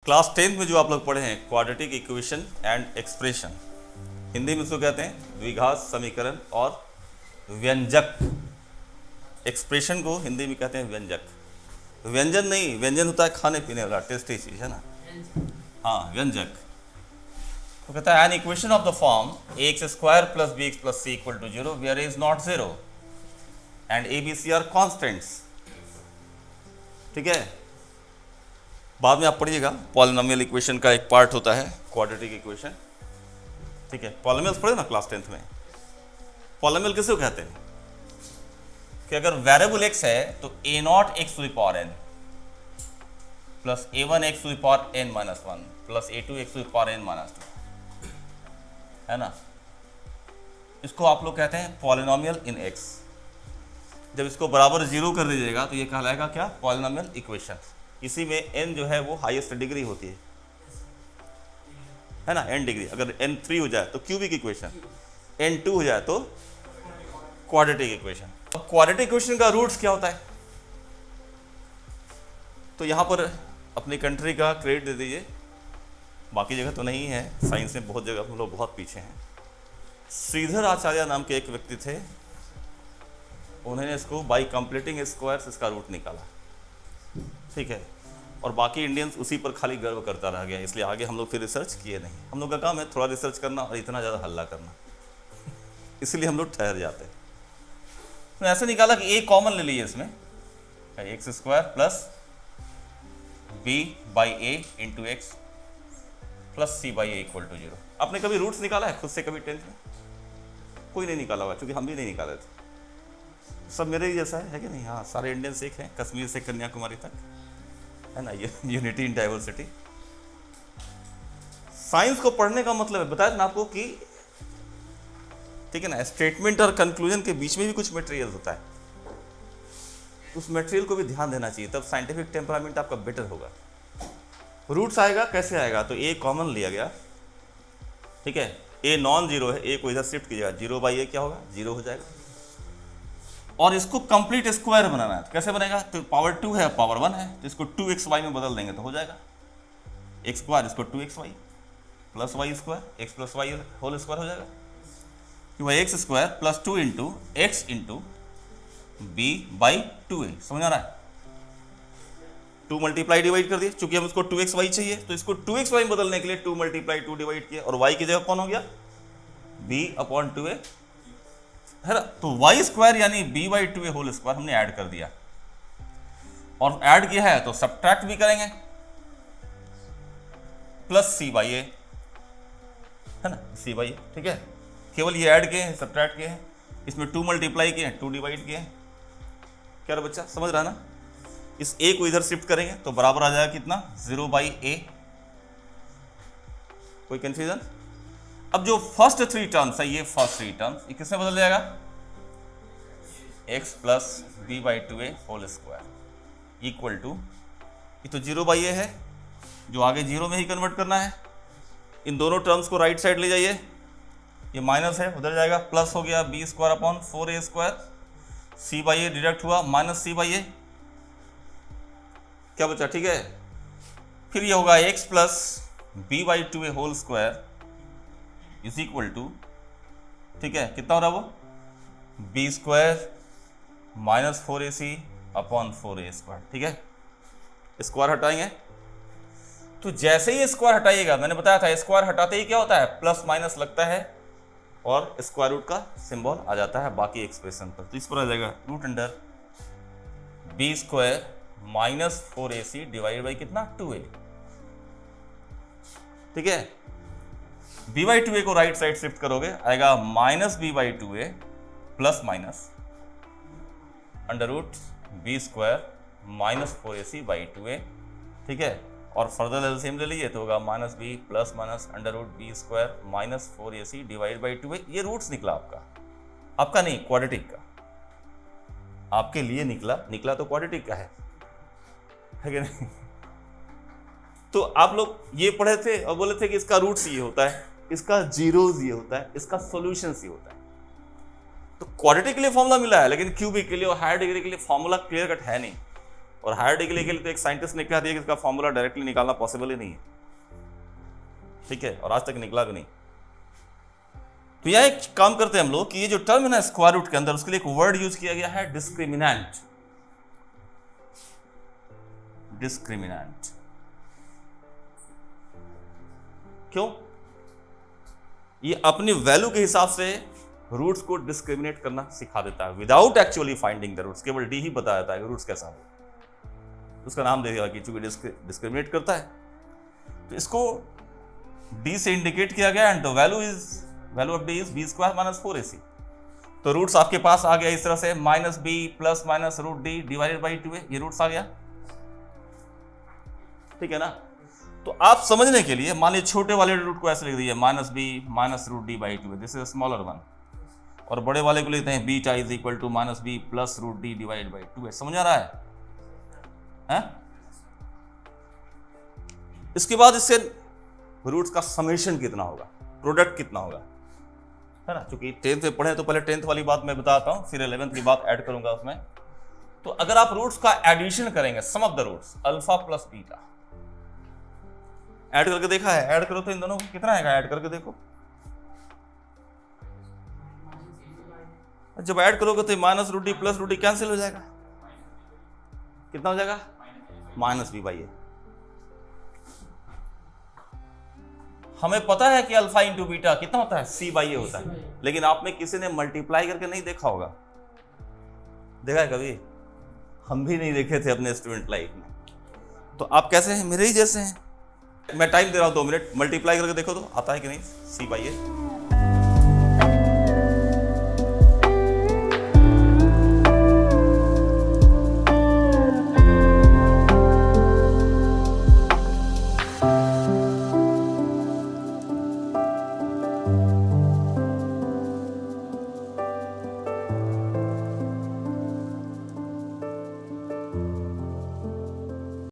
Class 10th में जो आप लोग पढ़े हैं quadratic equation and expression, Hindi में इसको कहते हैं द्विघात समीकरण और व्यंजक। एक्सप्रेशन को हिंदी में कहते हैं व्यंजक। व्यंजन नहीं, व्यंजन होता है खाने पीने वाला टेस्टी चीज है ना। हाँ, व्यंजक। तो कहता है an equation of the form ax² + bx + c = 0 where a is not 0 and a b c are constants. ठीक है, बाद में आप पढ़िएगा पॉलिनोमियल इक्वेशन का एक पार्ट होता है क्वाड्रेटिक इक्वेशन। ठीक है, पॉलिनोमियल्स पढ़े ना क्लास 10th में। पॉलिनोमियल किसे कहते हैं कि अगर वेरिएबल x है तो a0 x⁴n plus a1 x⁴n - 1 plus a2 x⁴n - 2 है ना। इसको आप लोग कहते हैं पॉलिनोमियल इन x। जब इसको बराबर 0 कर दीजिएगा तो ये कहलाएगा क्या? Polynomial equation. इसी में n जो है वो हाईएस्ट डिग्री होती है ना, n डिग्री। अगर n 3 हो जाए तो क्यूबिक इक्वेशन, n 2 हो जाए तो क्वाड्रेटिक इक्वेशन। अब क्वाड्रेटिक इक्वेशन का रूट्स क्या होता है? तो यहां पर अपनी कंट्री का क्रेडिट दे दीजिए, बाकी जगह तो नहीं है, साइंस में बहुत जगह हम लोग बहुत पीछे हैं। श्रीधर आचार्य नाम के एक व्यक्ति थे, उन्होंने इसको बाई कंप्लीटिंग स्क्वायर्स इसका रूट निकाला। ठीक है, और बाकी इंडियंस उसी पर खाली गर्व करता रह गया, इसलिए आगे हम लोग फिर रिसर्च किए नहीं। हम लोग का काम है थोड़ा रिसर्च करना और इतना ज़्यादा हल्ला करना, इसलिए हम लोग ठहर जाते हैं। तो ऐसे निकाला कि a कॉमन ले लीजिए इसमें, x² plus b/a into x plus c/a = 0। आपने कभी रूट्स निकाला है खुद से कभी 10th में? कोई नहीं निकाला हुआ, क्योंकि हम भी नहीं निकाले थे। सब मेरे ही जैसा है कि नहीं? हाँ, सारे इंडियंस एक हैं, कश्मीर से कन्याकुमारी तक, है ना, ये यूनिटी इन डाइवर्सिटी। साइंस को पढ़ने का मतलब है, बताया ना आपको कि ठीक है ना, स्टेटमेंट और कंक्लूजन के बीच में भी कुछ मटेरियल होता है, उस मटेरियल को भी ध्यान देना चाहिए, तब साइंटिफिक टेम्परामेंट आपका बेटर होगा। रूट्स आएगा कैसे आएगा? तो a कॉमन लिया गया, ठीक है, a नॉन जीरो है, a को इधर शिफ्ट कीजिएगा, 0/a क्या होगा? 0 हो जाएगा। और इसको कंप्लीट स्क्वायर बनाना है, तो कैसे बनेगा? तो पावर 2 है, पावर 1 है, तो इसको 2xy में बदल देंगे तो हो जाएगा x², इसको 2xy plus y² x plus y whole square हो जाएगा, क्योंकि x² plus 2 into x into b/2a। समझ आ रहा है? 2 मल्टीप्लाई डिवाइड कर दिए, चूंकि हम इसको 2xy चाहिए तो इसको 2xy में बदलने के लिए 2 × 2 डिवाइड किया, और y की जगह कौन हो गया? b/2a है ना। तो y² यानी b/2a होल स्क्वायर हमने ऐड कर दिया, और ऐड किया है तो सब्ट्रैक्ट भी करेंगे, प्लस c/a है ना, c/a। ठीक है, केवल ये ऐड किए हैं, सब्ट्रैक्ट किए हैं, इसमें 2 मल्टीप्लाई किए हैं, 2 डिवाइड किए हैं। क्या रे बच्चा, समझ रहा है ना? इस a को इधर शिफ्ट करेंगे तो बराबर आ जाएगा कितना? 0/a। कोई कंफ्यूजन? अब जो फर्स्ट 3 टर्म्स है, ये फर्स्ट 3 टर्म्स, ये किसमें बदल जाएगा? x plus b/2a whole square equal to, ये तो 0/a है, जो आगे 0 में ही कन्वर्ट करना है। इन दोनों टर्म्स को राइट साइड ले जाइए, ये माइनस है, उधर जाएगा, प्लस हो गया b²/4a², c/a डिडक्ट हुआ, माइनस c/a। क्या बचा? ठीक है, फिर ये होगा x plus b/2a whole square is equal to, ठीक है, कितना हो रहा वो? b² minus 4ac/4a²। ठीक है, स्क्वायर हटाएंगे, तो जैसे ही स्क्वायर हटाइएगा, मैंने बताया था स्क्वायर हटाते ही क्या होता है? प्लस माइनस लगता है और स्क्वायर रूट का सिंबल आ जाता है बाकी एक्सप्रेशन पर। तो इस पर आ जाएगा root under b² minus 4ac divide by कितना? 2a। ठीक है, b/2a को राइट साइड शिफ्ट करोगे, आएगा minus b/2a plus minus under root b² minus 4ac/2a। ठीक है, और फर्दर एलसीएम ले लीजिए तो होगा minus b plus minus under root b² minus 4ac divide by 2a। ये रूट्स निकला आपका नहीं, क्वाड्रेटिक का। आपके लिए निकला तो क्वाड्रेटिक का है कि नहीं? तो आप लोग ये पढ़े थे और बोले थे कि इसका रूट्स ये होता है, इसका जीरोस ये होता है, इसका सॉल्यूशंस ये होता है। तो क्वाड्रेटिक के लिए फॉर्मूला मिला है, लेकिन क्यूबिक के लिए और हायर डिग्री के लिए फॉर्मूला क्लियर कट है नहीं। और हायर डिग्री के लिए तो एक साइंटिस्ट ने कहा दिया कि इसका फॉर्मूला डायरेक्टली निकालना पॉसिबल ही नहीं है, ठीक है, और आज तक निकला भी नहीं। तो यह एक काम करते हैं हम लोग कि ये जो टर्म है ना स्क्वायर रूट के अंदर, उसके लिए एक वर्ड यूज किया गया है डिस्क्रिमिनेंट। डिस्क्रिमिनेंट क्यों? ये अपनी वैल्यू के हिसाब से रूट्स को डिस्क्रिमिनेट करना सिखा देता है without actually finding the roots. केवल डी ही बता देता है कि रूट्स कैसा हो, उसका नाम दे दिया कि चूंकि डिस्क्रिमिनेट करता है, तो इसको डी से इंडिकेट किया गया and the value of D is B square minus 4ac। तो रूट्स आपके पास आ गया इस तरह से minus B plus minus root D divided by 2a, ये रूट्स आ गया, ठीक है ना। तो आप समझने के लिए मान लीजिए छोटे वाले रूट को ऐसे लिख दीजिए minus B minus root D by 2a, this is smaller one, और बड़े वाले को लिखते हैं beta is equal to minus B plus root D divided by 2a। समझ आ रहा है? इसके बाद इससे रूट्स का समेशन कितना होगा, प्रोडक्ट कितना होगा, है ना। क्योंकि 10th में पढ़े तो पहले 10th वाली बात मैं बताता हूं, फिर 11th की बात ऐड करूंगा उसमें। तो अगर आप रूट्स का एडिशन करेंगे, some of the roots alpha plus beta, add करके देखा है? ऐड करो तो इन दोनों को कितना आएगा, ऐड करके देखो। जब ऐड करोगे तो minus root D plus root D cancel हो जाएगा, कितना हो जाएगा? Minus B by A. हमें पता है कि अल्फा इंटू बीटा कितना होता है, सी बाई ए होता है, लेकिन आप में किसी ने मल्टीप्लाई करके नहीं देखा होगा, देखा है कभी? हम भी नहीं देखे थे अपने स्टूडेंट लाइफ में। तो आप कैसे हैं? मेरे ही जैसे हैं। मैं टाइम दे रहा हूं 2 मिनट, मल्टीप्लाई करके देखो तो आता है कि नहीं सी बाई ए।